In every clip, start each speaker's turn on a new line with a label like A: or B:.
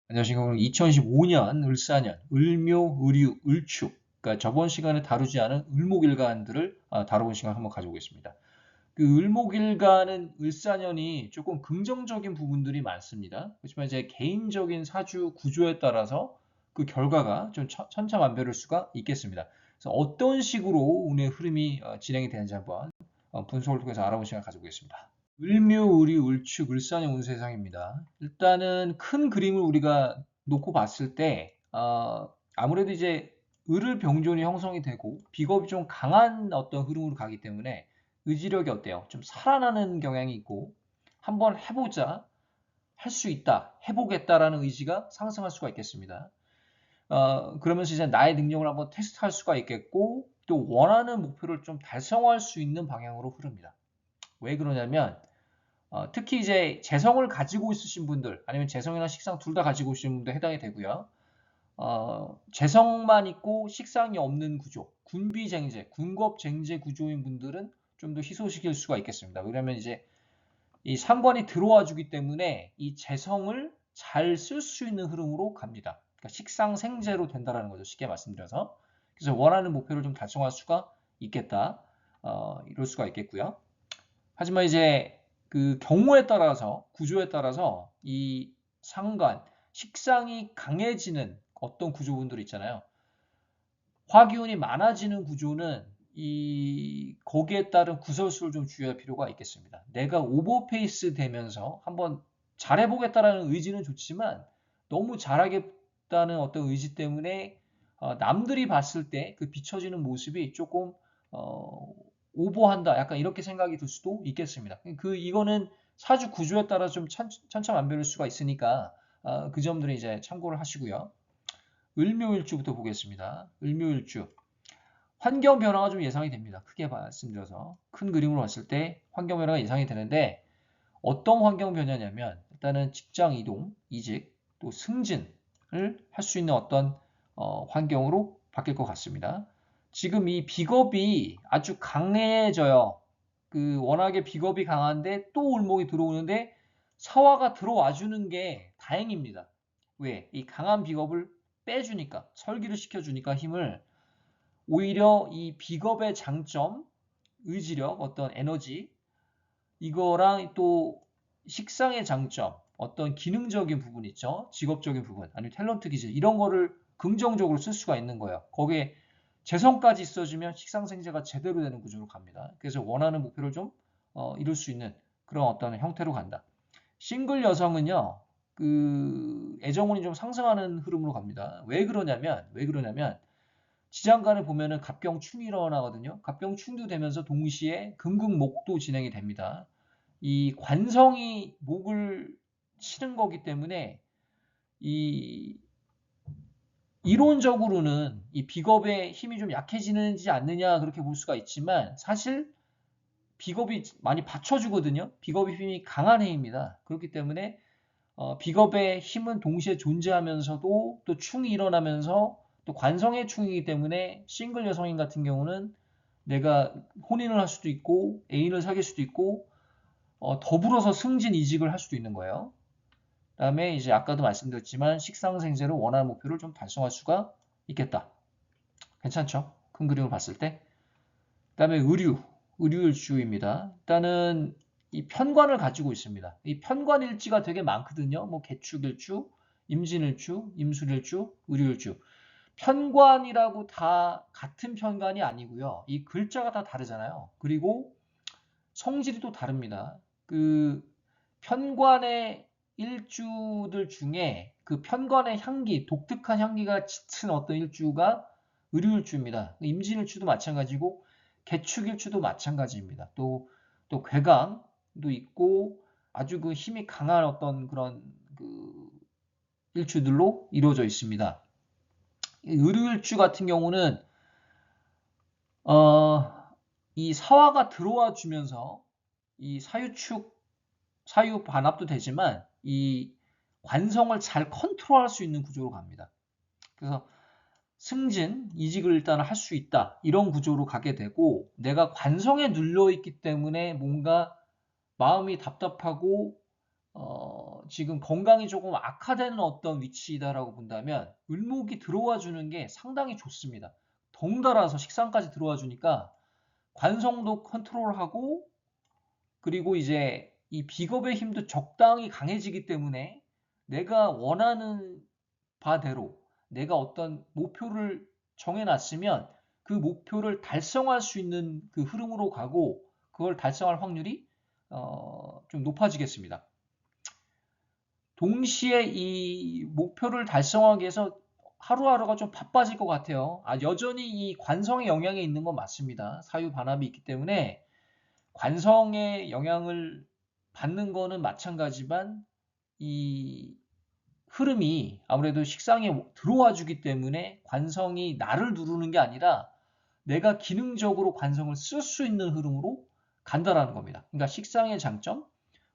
A: 안녕하십니까. 오늘 2015년 을사년, 을묘, 을유, 을축. 그러니까 저번 시간에 다루지 않은 을목일간들을 다뤄본 시간 한번 가져보겠습니다. 그 을목일간은 을사년이 조금 긍정적인 부분들이 많습니다. 그렇지만 이제 개인적인 사주 구조에 따라서 그 결과가 좀 천차만별일 수가 있겠습니다. 그래서 어떤 식으로 운의 흐름이 진행이 되는지 한번 분석을 통해서 알아보는 시간 가져보겠습니다. 을묘, 을유, 을축, 을사년 운세상입니다. 일단은 큰 그림을 우리가 놓고 봤을 때 아무래도 이제 을을 병존이 형성이 되고 비겁이 좀 강한 어떤 흐름으로 가기 때문에 의지력이 어때요? 좀 살아나는 경향이 있고 한번 해보자, 할 수 있다, 해보겠다라는 의지가 상승할 수가 있겠습니다. 그러면서 이제 나의 능력을 한번 테스트할 수가 있겠고 또 원하는 목표를 좀 달성할 수 있는 방향으로 흐릅니다. 왜 그러냐면 특히 이제 재성을 가지고 있으신 분들 아니면 재성이나 식상 둘 다 가지고 있으신 분들 해당이 되고요. 재성만 있고 식상이 없는 구조, 군비쟁제, 군겁쟁제 구조인 분들은 좀 더 희소시킬 수가 있겠습니다. 왜냐하면 이제 이 상관이 들어와 주기 때문에 이 재성을 잘 쓸 수 있는 흐름으로 갑니다. 그러니까 식상생재로 된다라는 거죠. 쉽게 말씀드려서. 그래서 원하는 목표를 좀 달성할 수가 있겠다. 이럴 수가 있겠고요. 하지만 이제 그 경우에 따라서 구조에 따라서 이 상관, 식상이 강해지는 어떤 구조분들 있잖아요. 화기운이 많아지는 구조는 이 거기에 따른 구설수를 좀 주의할 필요가 있겠습니다. 내가 오버페이스 되면서 한번 잘해보겠다라는 의지는 좋지만 너무 잘하겠다는 어떤 의지 때문에 남들이 봤을 때 그 비춰지는 모습이 조금 어, 오버한다. 약간 이렇게 생각이 들 수도 있겠습니다. 이거는 사주 구조에 따라 좀 천차만별일 수가 있으니까 그 점들은 이제 참고를 하시고요. 을묘일주부터 보겠습니다. 을묘일주. 환경 변화가 좀 예상이 됩니다. 크게 말씀드려서 큰 그림으로 봤을 때 환경 변화가 예상이 되는데 어떤 환경 변화냐면 일단은 직장 이동, 이직, 또 승진을 할 수 있는 어떤 환경으로 바뀔 것 같습니다. 지금 이 비겁이 아주 강해져요. 그 워낙에 비겁이 강한데 또 을목이 들어오는데 사화가 들어와 주는 게 다행입니다. 왜? 이 강한 비겁을 빼주니까 설기를 시켜주니까 힘을 오히려 이 비겁의 장점, 의지력, 어떤 에너지 이거랑 또 식상의 장점, 어떤 기능적인 부분 있죠. 직업적인 부분, 아니면 탤런트 기질 이런 거를 긍정적으로 쓸 수가 있는 거예요. 거기에 재성까지 있어주면 식상생재가 제대로 되는 구조로 갑니다. 그래서 원하는 목표를 좀 이룰 수 있는 그런 어떤 형태로 간다. 싱글 여성은요, 그 애정운이 좀 상승하는 흐름으로 갑니다. 왜 그러냐면 지장간을 보면은 갑경충이 일어나거든요. 갑경충도 되면서 동시에 금극목도 진행이 됩니다. 이 관성이 목을 치는 거기 때문에 이 이론적으로는 이 비겁의 힘이 좀 약해지는지 않느냐 그렇게 볼 수가 있지만 사실 비겁이 많이 받쳐주거든요. 비겁의 힘이 강한 해입니다. 그렇기 때문에 비겁의 힘은 동시에 존재하면서도 또 충이 일어나면서 또 관성의 충이기 때문에 싱글 여성인 같은 경우는 내가 혼인을 할 수도 있고 애인을 사귈 수도 있고 더불어서 승진 이직을 할 수도 있는 거예요. 그다음에 이제 아까도 말씀드렸지만 식상생재로 원하는 목표를 좀 달성할 수가 있겠다. 괜찮죠? 큰 그림을 봤을 때. 그다음에 의류일주입니다. 일단은 이 편관을 가지고 있습니다. 이 편관일지가 되게 많거든요. 뭐 개축일주, 임진일주, 임술일주, 의류일주. 편관이라고 다 같은 편관이 아니고요. 이 글자가 다 다르잖아요. 그리고 성질이 또 다릅니다. 그 편관의 일주들 중에 그 편관의 향기, 독특한 향기가 짙은 어떤 일주가 의류일주입니다. 임진일주도 마찬가지고 개축일주도 마찬가지입니다. 또 괴강도 있고 아주 그 힘이 강한 어떤 그런 그 일주들로 이루어져 있습니다. 의류일주 같은 경우는 이 사화가 들어와 주면서 이 사유 반합도 되지만 이 관성을 잘 컨트롤할 수 있는 구조로 갑니다. 그래서 승진, 이직을 일단 할 수 있다. 이런 구조로 가게 되고 내가 관성에 눌려 있기 때문에 뭔가 마음이 답답하고 지금 건강이 조금 악화되는 어떤 위치다라고 본다면 을목이 들어와 주는 게 상당히 좋습니다. 덩달아서 식상까지 들어와 주니까 관성도 컨트롤하고 그리고 이제 이 비겁의 힘도 적당히 강해지기 때문에 내가 원하는 바대로 내가 어떤 목표를 정해놨으면 그 목표를 달성할 수 있는 그 흐름으로 가고 그걸 달성할 확률이 좀 높아지겠습니다. 동시에 이 목표를 달성하기 위해서 하루하루가 좀 바빠질 것 같아요. 여전히 이 관성의 영향이 있는 건 맞습니다. 사유 반합이 있기 때문에 관성의 영향을 받는 거는 마찬가지지만 이 흐름이 아무래도 식상에 들어와 주기 때문에 관성이 나를 누르는 게 아니라 내가 기능적으로 관성을 쓸 수 있는 흐름으로 간다라는 겁니다. 그러니까 식상의 장점,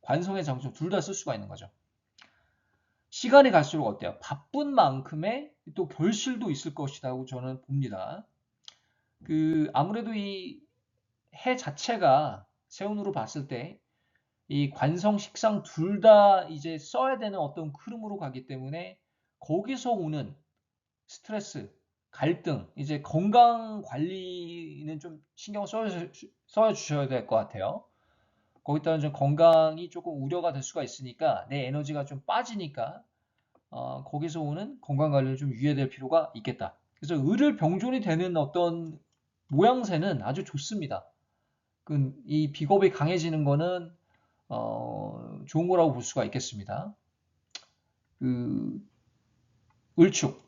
A: 관성의 장점 둘 다 쓸 수가 있는 거죠. 시간이 갈수록 어때요? 바쁜 만큼의 또 결실도 있을 것이라고 저는 봅니다. 아무래도 이 해 자체가 세운으로 봤을 때 이 관성, 식상 둘 다 이제 써야 되는 어떤 흐름으로 가기 때문에 거기서 오는 스트레스, 갈등, 이제 건강 관리는 좀 신경 써야 주셔야 될 것 같아요. 거기다가 좀 건강이 조금 우려가 될 수가 있으니까 내 에너지가 좀 빠지니까 거기서 오는 건강 관리를 좀 유의해야 될 필요가 있겠다. 그래서 을을 병존이 되는 어떤 모양새는 아주 좋습니다. 이 비겁이 강해지는 거는 좋은 거라고 볼 수가 있겠습니다. 을축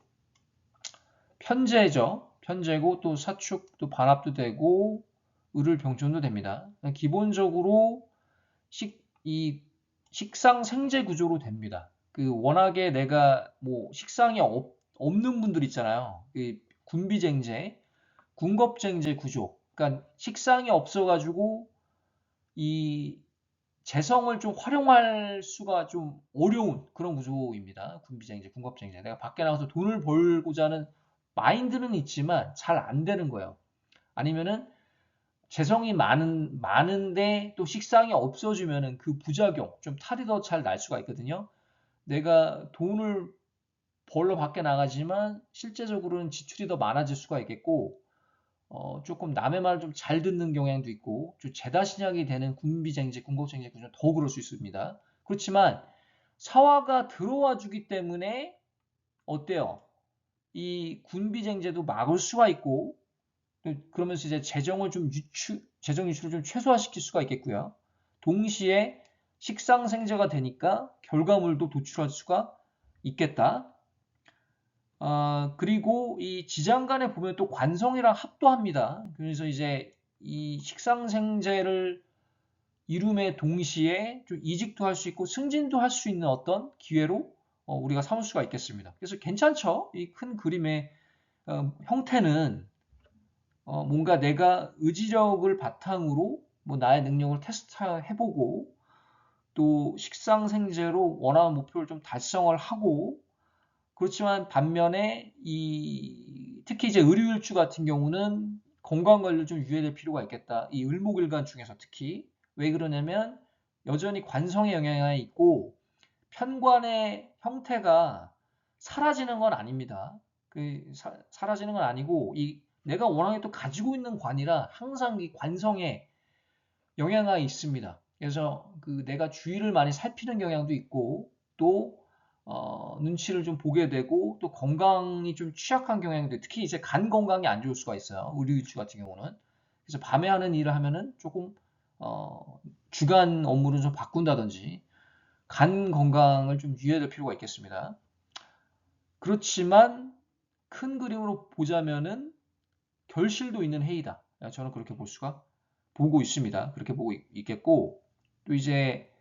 A: 편제죠. 편제고 또 사축 또 반합도 되고 을을 병존도 됩니다. 기본적으로 이 식상 생재 구조로 됩니다. 워낙에 내가 뭐 식상이 없는 분들 있잖아요. 군비쟁제, 군겁쟁제 구조. 그러니까 식상이 없어가지고 이 재성을 좀 활용할 수가 좀 어려운 그런 구조입니다. 군비쟁제, 군겁쟁제. 내가 밖에 나가서 돈을 벌고자 하는 마인드는 있지만 잘 안 되는 거예요. 아니면은 재성이 많은데 또 식상이 없어지면은 그 부작용, 좀 탈이 더 잘 날 수가 있거든요. 내가 돈을 벌러 밖에 나가지만 실제적으로는 지출이 더 많아질 수가 있겠고, 조금 남의 말을 좀 잘 듣는 경향도 있고, 좀 재다신약이 되는 군비쟁제, 군겁쟁제 구조는 더 그럴 수 있습니다. 그렇지만 사화가 들어와 주기 때문에 어때요? 이 군비쟁제도 막을 수가 있고, 그러면서 이제 재정 유출을 좀 최소화시킬 수가 있겠고요. 동시에 식상생재가 되니까 결과물도 도출할 수가 있겠다. 그리고 이 지장간에 보면 또 관성이랑 합도합니다. 그래서 이제 이 식상생재를 이룸에 동시에 좀 이직도 할 수 있고 승진도 할 수 있는 어떤 기회로 우리가 삼을 수가 있겠습니다. 그래서 괜찮죠? 이 큰 그림의 형태는 뭔가 내가 의지력을 바탕으로 뭐 나의 능력을 테스트해보고 또 식상생재로 원하는 목표를 좀 달성을 하고 그렇지만 반면에 특히 이제 의료일주 같은 경우는 건강 관리를 좀 유의해야 될 필요가 있겠다. 이 을목일간 중에서 특히 왜 그러냐면 여전히 관성의 영향이 있고 편관의 형태가 사라지는 건 아닙니다. 사라지는 건 아니고 내가 워낙에 또 가지고 있는 관이라 항상 이 관성에 영향이 있습니다. 그래서 내가 주위를 많이 살피는 경향도 있고 또 눈치를 좀 보게 되고 또 건강이 좀 취약한 경향도 특히 이제 간 건강이 안 좋을 수가 있어요. 의료일주 같은 경우는. 그래서 밤에 하는 일을 하면은 조금 주간 업무를 좀 바꾼다든지 간 건강을 좀 유의해야 될 필요가 있겠습니다. 그렇지만 큰 그림으로 보자면은 결실도 있는 해이다. 저는 그렇게 보고 있습니다. 그렇게 보고 있겠고 또 이제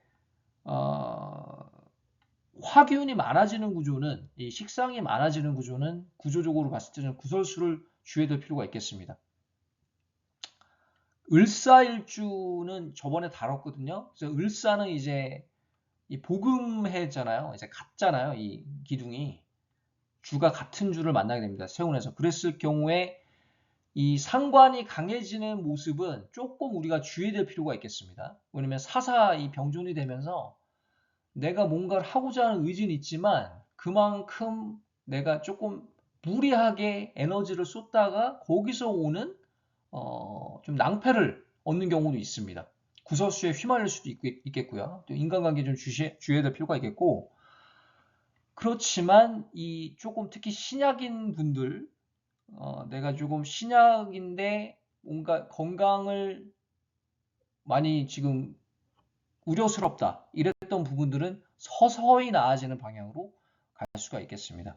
A: 화기운이 많아지는 구조는 이 식상이 많아지는 구조는 구조적으로 봤을 때는 구설수를 주의해야 될 필요가 있겠습니다. 을사일주는 저번에 다뤘거든요. 그래서 을사는 이제 이 복음해잖아요. 이제 같잖아요. 이 기둥이 주가 같은 주를 만나게 됩니다. 세운에서 그랬을 경우에 이 상관이 강해지는 모습은 조금 우리가 주의해야 될 필요가 있겠습니다. 왜냐면 사사 이 병존이 되면서 내가 뭔가를 하고자 하는 의지는 있지만 그만큼 내가 조금 무리하게 에너지를 쏟다가 거기서 오는 좀 낭패를 얻는 경우도 있습니다. 구설수에 휘말릴 수도 있겠고요. 또 인간관계 좀 주의해야 될 필요가 있겠고, 그렇지만 이 조금 특히 신약인 분들, 내가 조금 신약인데 뭔가 건강을 많이 지금 우려스럽다 이랬던 부분들은 서서히 나아지는 방향으로 갈 수가 있겠습니다.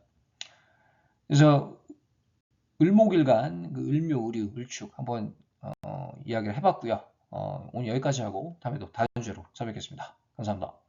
A: 그래서 을목일간 그 을묘, 을유, 을축 한번 이야기를 해봤고요. 오늘 여기까지 하고 다음에 또 다른 주제로 찾아뵙겠습니다. 감사합니다.